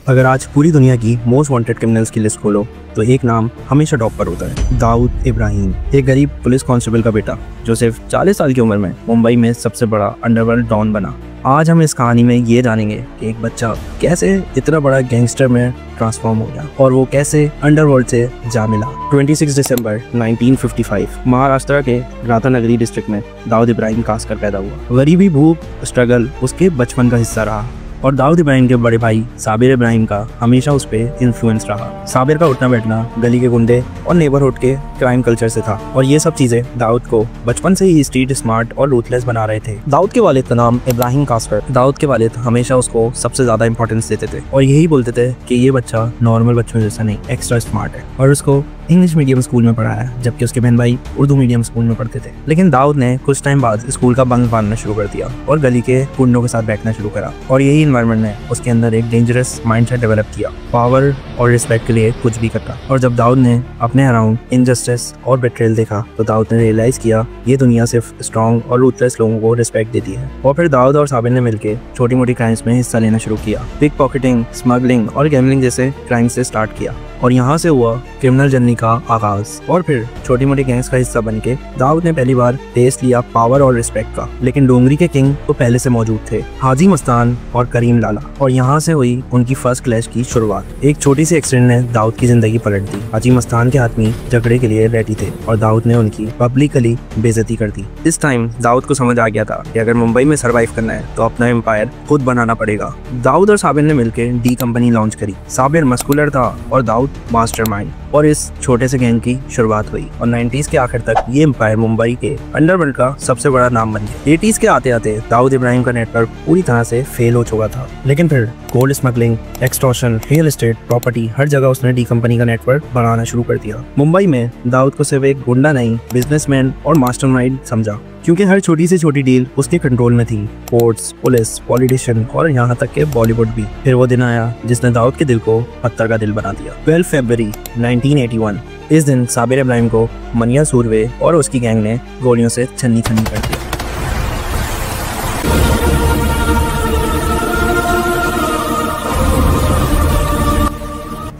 अगर आज पूरी दुनिया की मोस्ट वांटेड क्रिमिनल्स की लिस्ट खोलो तो एक नाम हमेशा टॉप पर होता है, दाऊद इब्राहिम। एक गरीब पुलिस कांस्टेबल का बेटा जो सिर्फ 40 साल की उम्र में मुंबई में सबसे बड़ा अंडरवर्ल्ड डॉन बना। आज हम इस कहानी में ये जानेंगे कि एक बच्चा कैसे इतना बड़ा गैंगस्टर में ट्रांसफॉर्म हो गया और वो कैसे अंडरवर्ल्ड से जा मिला। 26 दिसंबर 1955 महाराष्ट्र के राधानगरी डिस्ट्रिक्ट में दाऊद इब्राहिम कास्कर पैदा हुआ। गरीबी, भूख, स्ट्रगल उसके बचपन का हिस्सा रहा और दाऊद इब्राहिम के बड़े भाई साबिर इब्राहिम का हमेशा उस पर इन्फ्लुएंस रहा। साबिर का उठना बैठना गली के गुंडे और नेबरहुड के क्राइम कल्चर से था और ये सब चीजें दाऊद को बचपन से ही स्ट्रीट स्मार्ट और रूथलेस बना रहे थे। दाऊद के वालिद का नाम इब्राहिम कास्कर। दाऊद के वालिद हमेशा उसको सबसे ज्यादा इंपॉर्टेंस देते थे और यही बोलते थे कि ये बच्चा नॉर्मल बच्चों जैसा नहीं, एक्स्ट्रा स्मार्ट है, और उसको इंग्लिश मीडियम स्कूल में पढ़ाया जबकि उसके बहन भाई उर्दू मीडियम स्कूल में पढ़ते थे। लेकिन दाऊद ने कुछ टाइम बाद स्कूल का बंक मारना शुरू कर दिया और गली के गुंडों के साथ बैठना शुरू करा और यही एनवायरनमेंट ने उसके अंदर एक डेंजरस माइंडसेट डेवलप किया, पावर और रिस्पेक्ट के लिए कुछ भी करता। और जब दाऊद ने अपने अराउंड इनजस्टिस और बेट्रेयल देखा तो दाऊद ने रियलाइज किया ये दुनिया सिर्फ स्ट्रॉन्ग और रूथलेस लोगों को रिस्पेक्ट देती है। और फिर दाऊद और साबिर ने मिलकर छोटी मोटी क्राइम्स में हिस्सा लेना शुरू किया। पिक पॉकेटिंग, स्मगलिंग और गैम्बलिंग जैसे क्राइम से स्टार्ट किया और यहाँ से हुआ क्रिमिनल जर्नी का आगाज। और फिर छोटी मोटी गैंग्स का हिस्सा बनके दाऊद ने पहली बार टेस्ट लिया पावर और रिस्पेक्ट का। लेकिन डोंगरी के किंग तो पहले से मौजूद थे, हाजी मस्तान और करीम लाला, और यहाँ से हुई उनकी फर्स्ट क्लैश की शुरुआत। एक छोटी सी एक्सीडेंट ने दाऊद की जिंदगी पलट दी। हाजी मस्तान के आदमी झगड़े के लिए रेडी थे और दाऊद ने उनकी पब्लिकली बेइज्जती कर दी। इस टाइम दाऊद को समझ आ गया था कि अगर मुंबई में सर्वाइव करना है तो अपना एम्पायर खुद बनाना पड़ेगा। दाऊद और साबिर ने मिलकर डी कंपनी लॉन्च करी। साबिर मस्कुलर था और दाऊद मास्टरमाइंड, और इस छोटे से गैंग की शुरुआत हुई और 90s के आखिर तक ये एम्पायर मुंबई के अंडरवर्ल्ड का सबसे बड़ा नाम बन गया। 80s के आते आते दाऊद इब्राहिम का नेटवर्क पूरी तरह से फेल हो चुका था, लेकिन फिर gold smuggling, extortion, real estate, property, हर जगह उसने डी कंपनी का नेटवर्क बनाना शुरू कर दिया। मुंबई में दाऊद को सिर्फ एक गुंडा नहीं, बिजनेसमैन और मास्टरमाइंड समझा, क्योंकि हर छोटी से छोटी डील उसके कंट्रोल में थी। कोर्ट्स, पुलिस, पॉलिटिशियन और यहाँ तक के बॉलीवुड भी। फिर वो दिन आया जिसने दाऊद के दिल को पत्थर का दिल बना दिया। 12 फरवरी 1981 इस दिन साबिर इब्राहिम को मनिया सूरवे और उसकी गैंग ने गोलियों से छन्नी छन्नी कर दिया।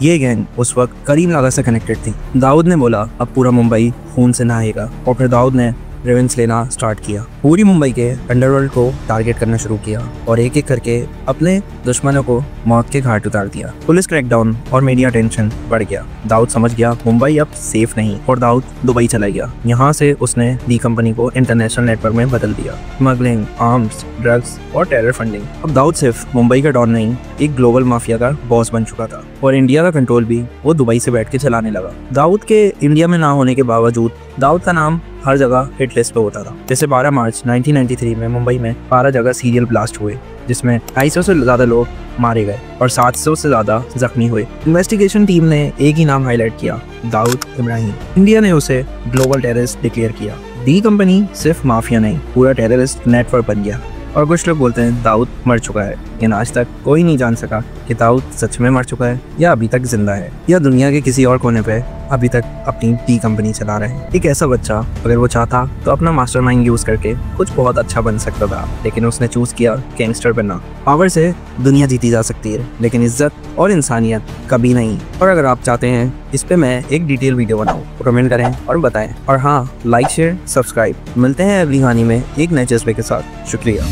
ये गैंग उस वक्त करीम लाला से कनेक्टेड थी। दाऊद ने बोला अब पूरा मुंबई खून से नहाएगा और फिर दाऊद ने रिवेंज लेना स्टार्ट किया। पूरी मुंबई के अंडरवर्ल्ड को टारगेट करना शुरू किया और एक एक करके अपने दुश्मनों को मौत के घाट उतार दिया। पुलिस क्रैकडाउन और मीडिया टेंशन बढ़ गया। दाऊद समझ गया मुंबई अब सेफ नहीं और दाऊद दुबई चला गया। यहाँ से उसने डी कंपनी को इंटरनेशनल नेटवर्क में बदल दिया। स्मगलिंग, आर्म्स, ड्रग्स और टेरर फंडिंग। अब दाऊद सिर्फ मुंबई का डॉन नहीं, एक ग्लोबल माफिया का बॉस बन चुका था और इंडिया का कंट्रोल भी वो दुबई से बैठ के चलाने लगा। दाऊद के इंडिया में ना होने के बावजूद दाऊद का नाम हर जगह हिट लिस्ट पे होता था। जैसे 12 मार्च 1993 में मुंबई में 12 जगह सीरियल ब्लास्ट हुए जिसमें 250 से ज्यादा लोग मारे गए और 700 से ज्यादा जख्मी हुए। इन्वेस्टिगेशन टीम ने एक ही नाम हाईलाइट किया, दाऊद इब्राहिम। इंडिया ने उसे ग्लोबल टेररिस्ट डिक्लेयर किया। डी कंपनी सिर्फ माफिया नहीं, पूरा टेररिस्ट नेटवर्क बन गया। और कुछ लोग बोलते हैं दाऊद मर चुका है, लेकिन आज तक कोई नहीं जान सका कि दाऊद सच में मर चुका है या अभी तक जिंदा है या दुनिया के किसी और कोने पे अभी तक अपनी डी कंपनी चला रहे हैं। एक ऐसा बच्चा अगर वो चाहता तो अपना मास्टरमाइंड यूज करके कुछ बहुत अच्छा बन सकता था, लेकिन उसने चूज किया गैंगस्टर बनना। पावर से दुनिया जीती जा सकती है लेकिन इज्जत और इंसानियत कभी नहीं। और अगर आप चाहते हैं इस पे मैं एक डिटेल वीडियो बनाऊं तो कमेंट करें और बताएं। और हाँ, लाइक, शेयर, सब्सक्राइब। मिलते हैं अगली कहानी में एक नए जज्बे के साथ। शुक्रिया।